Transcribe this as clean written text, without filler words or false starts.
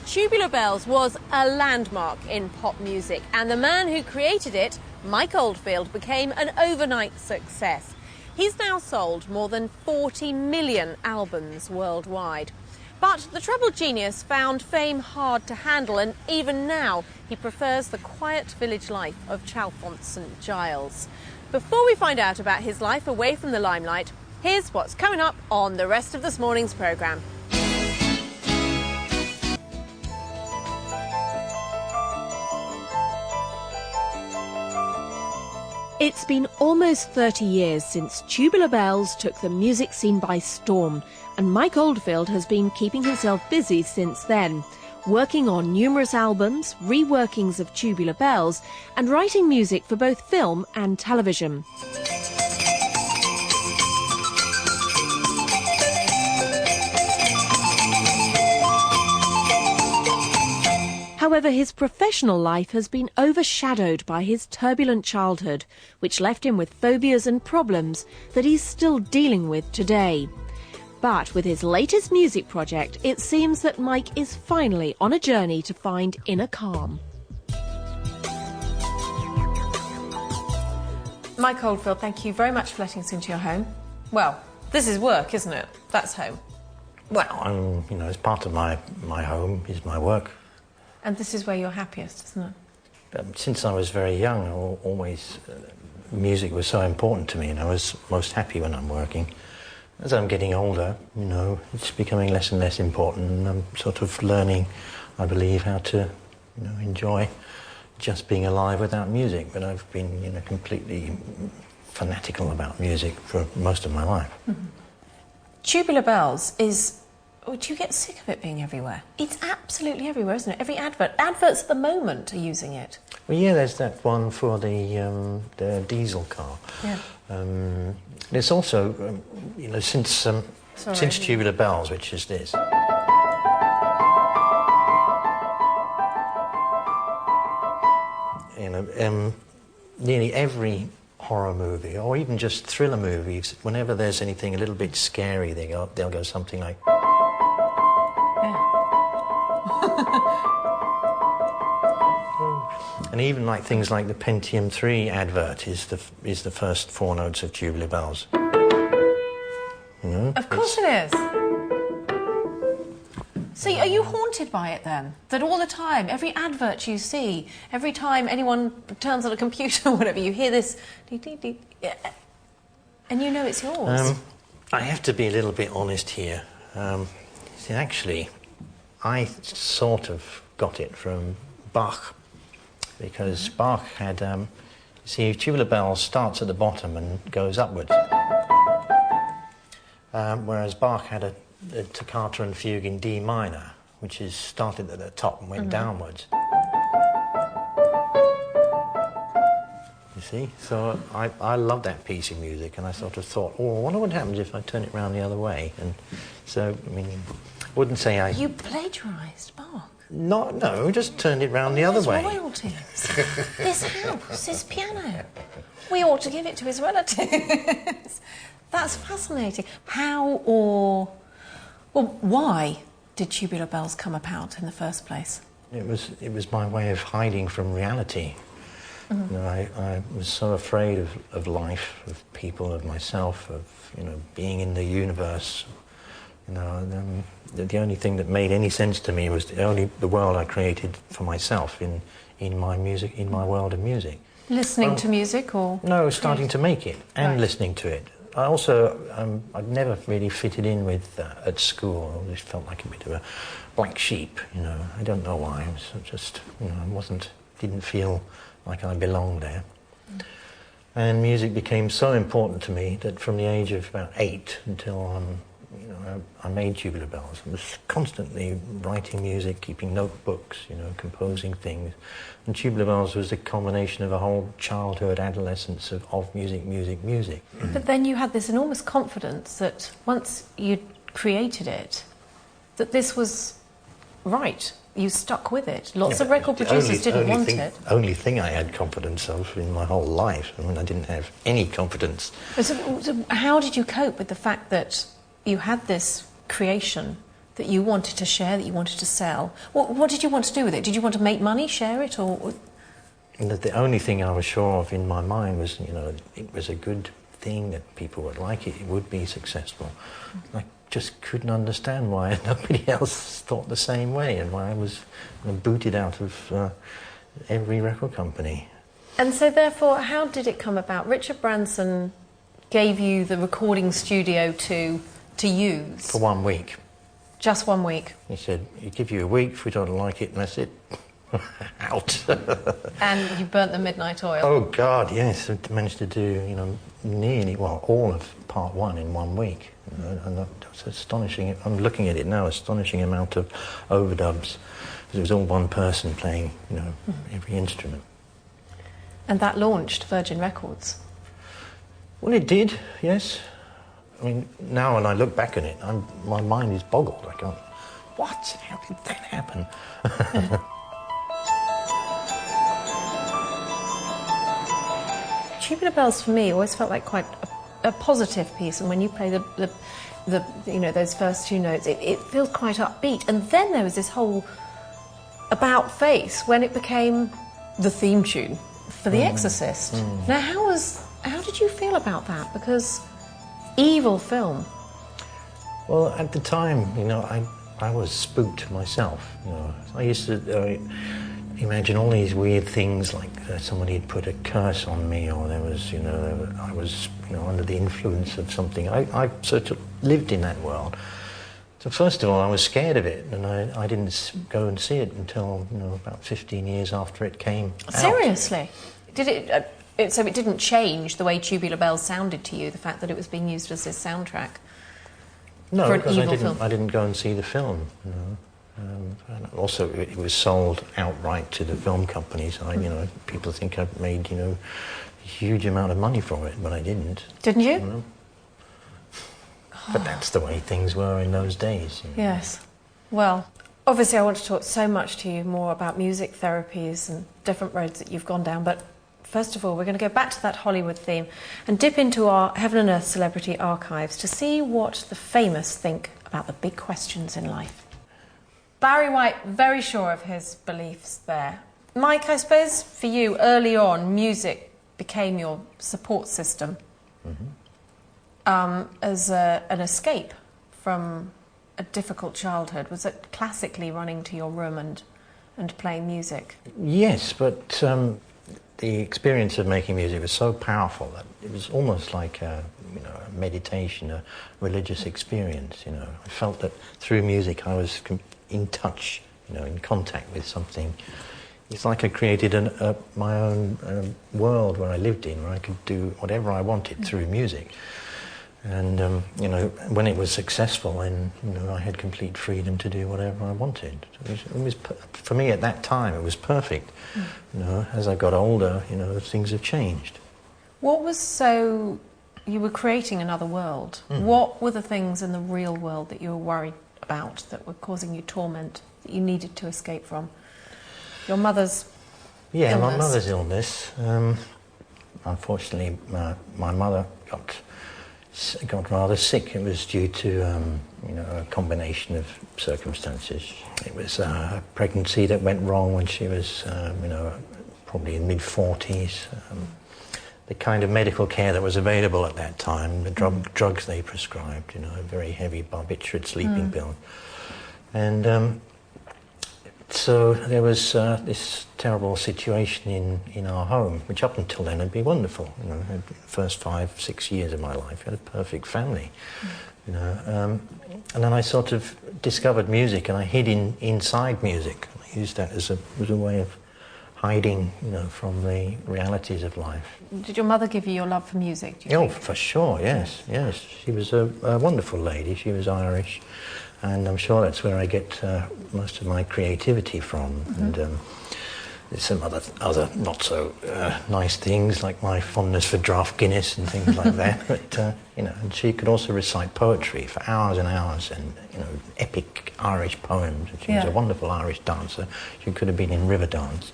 Tubular Bells was a landmark in pop music, and the man who created it, Mike Oldfield, became an overnight success. He's now sold more than 40 million albums worldwide. But the troubled genius found fame hard to handle, and even now he prefers the quiet village life of Chalfont St Giles. Before we find out about his life away from the limelight, here's what's coming up on the rest of this morning's programme. It's been almost 30 years since Tubular Bells took the music scene by storm, and Mike Oldfield has been keeping himself busy since then, working on numerous albums, reworkings of Tubular Bells, and writing music for both film and television. However, his professional life has been overshadowed by his turbulent childhood, which left him with phobias and problems that he's still dealing with today. But with his latest music project, it seems that Mike is finally on a journey to find inner calm. Mike Oldfield, thank you very much for letting us into your home. Well, this is work, isn't it? That's home. Well, it's part of my home is my work. And this is where you're happiest, isn't it? Since I was very young, music was so important to me, and I was most happy when I'm working. As I'm getting older, it's becoming less and less important, and I'm sort of learning, I believe, how to, enjoy just being alive without music. But I've been, completely fanatical about music for most of my life. Mm-hmm. Tubular Bells is... do you get sick of it being everywhere? It's absolutely everywhere, isn't it? Every adverts at the moment are using it. Well, yeah, there's that one for the diesel car. Yeah. There's also, since Tubular Bells, which is this. Nearly every horror movie, or even just thriller movies, whenever there's anything a little bit scary, they'll go something like. And even like things like the Pentium 3 advert is the first four notes of Tubular Bells. Of course it is. So are you haunted by it then? That all the time, every advert you see, every time anyone turns on a computer or whatever, you hear this dee, dee, dee, and you know it's yours. I have to be a little bit honest here. Actually, I sort of got it from Bach. Because Bach had, Tubular Bells starts at the bottom and goes upwards. Whereas Bach had a toccata and fugue in D minor, which is started at the top and went downwards. You see? So I love that piece of music, and I sort of thought, I wonder what happens if I turn it round the other way. And so, I wouldn't say I... You plagiarised Bach? No, just turned it round the other way. Royalties. This house, this piano. We ought to give it to his relatives. That's fascinating. Why did Tubular Bells come about in the first place? It was my way of hiding from reality. Mm-hmm. I was so afraid of life, of people, of myself, of being in the universe. The only thing that made any sense to me was the world I created for myself in my music, in my world of music. Listening to music, or...? No, starting to make it and listening to it. I also, I'd never really fitted in with at school. I always felt like a bit of a black sheep, I don't know why. I was just, didn't feel like I belonged there. Mm. And music became so important to me that from the age of about 8 until I made Tubular Bells. I was constantly writing music, keeping notebooks, composing things. And Tubular Bells was a combination of a whole childhood, adolescence of music. But then you had this enormous confidence that once you'd created it, that this was right. You stuck with it. Lots of record producers didn't want it. The only thing I had confidence of in my whole life. I didn't have any confidence. So how did you cope with the fact that you had this creation that you wanted to share, that you wanted to sell. What did you want to do with it? Did you want to make money, share it, or...? The only thing I was sure of in my mind was, you know, it was a good thing, that people would like it, it would be successful. I just couldn't understand why nobody else thought the same way, and why I was booted out of every record company. And so therefore, how did it come about? Richard Branson gave you the recording studio to use? For 1 week. Just 1 week? He said, "He give you a week, if we don't like it, and that's it." Out. And you burnt the midnight oil? Oh God, yes. I managed to do, you know, nearly, well, all of part 1 in 1 week. You know, and that's astonishing. I'm looking at it now, astonishing amount of overdubs. It was all one person playing, you know, every instrument. And that launched Virgin Records? Well, it did, yes. I mean, now when I look back at it, my mind is boggled. I go, what? How did that happen? Tubular Bells for me always felt like quite a positive piece, and when you play the you know, those first 2 notes, it feels quite upbeat. And then there was this whole about face when it became the theme tune for The Exorcist. Now, how did you feel about that? Because evil film. Well, at the time, you know, I was spooked myself. You know, I used to imagine all these weird things, like somebody had put a curse on me, or there was, you know, I was, you know, under the influence of something. I sort of lived in that world. So first of all, I was scared of it, and I didn't go and see it until, you know, about 15 years after it came out. Seriously? Did it? So it didn't change the way Tubular Bells sounded to you, the fact that it was being used as this soundtrack? No, for an because evil film? I didn't go and see the film. You know. And also, it was sold outright to the film companies. You know, people think I've made, you know, a huge amount of money from it, but I didn't. Didn't you? You know? But that's the way things were in those days. You know. Yes. Well, obviously I want to talk so much to you more about music therapies and different roads that you've gone down, but first of all, we're going to go back to that Hollywood theme and dip into our Heaven and Earth celebrity archives to see what the famous think about the big questions in life. Barry White, very sure of his beliefs there. Mike, I suppose for you, early on, music became your support system as an escape from a difficult childhood. Was it classically running to your room and playing music? Yes, but the experience of making music was so powerful that it was almost like a, you know, a meditation, a religious experience. You know, I felt that through music I was in touch, you know, in contact with something. It's like I created my own world where I lived in, where I could do whatever I wanted through music. And you know, when it was successful, then, you know, I had complete freedom to do whatever I wanted. It was for me at that time, it was perfect. You know, as I got older, you know, things have changed. What was so... You were creating another world. What were the things in the real world that you were worried about, that were causing you torment, that you needed to escape from? Your mother's illness. My mother's illness. Unfortunately, my mother got rather sick. It was due to you know, a combination of circumstances. It was a pregnancy that went wrong when she was you know, probably in mid-40s. The kind of medical care that was available at that time, the drugs they prescribed, you know, a very heavy barbiturate sleeping pill. And so there was this terrible situation in our home, which up until then had been wonderful. You know, the first 5-6 years of my life, I had a perfect family. You know, and then I sort of discovered music, and I hid inside music. I used that as a way of hiding, you know, from the realities of life. Did your mother give you your love for music, do you think? For sure, yes. She was a wonderful lady. She was Irish, and I'm sure that's where I get most of my creativity from. And there's some other not so nice things, like my fondness for draft Guinness and things like that. But you know, and she could also recite poetry for hours and hours, and, you know, epic Irish poems. She was a wonderful Irish dancer. She could have been in Riverdance.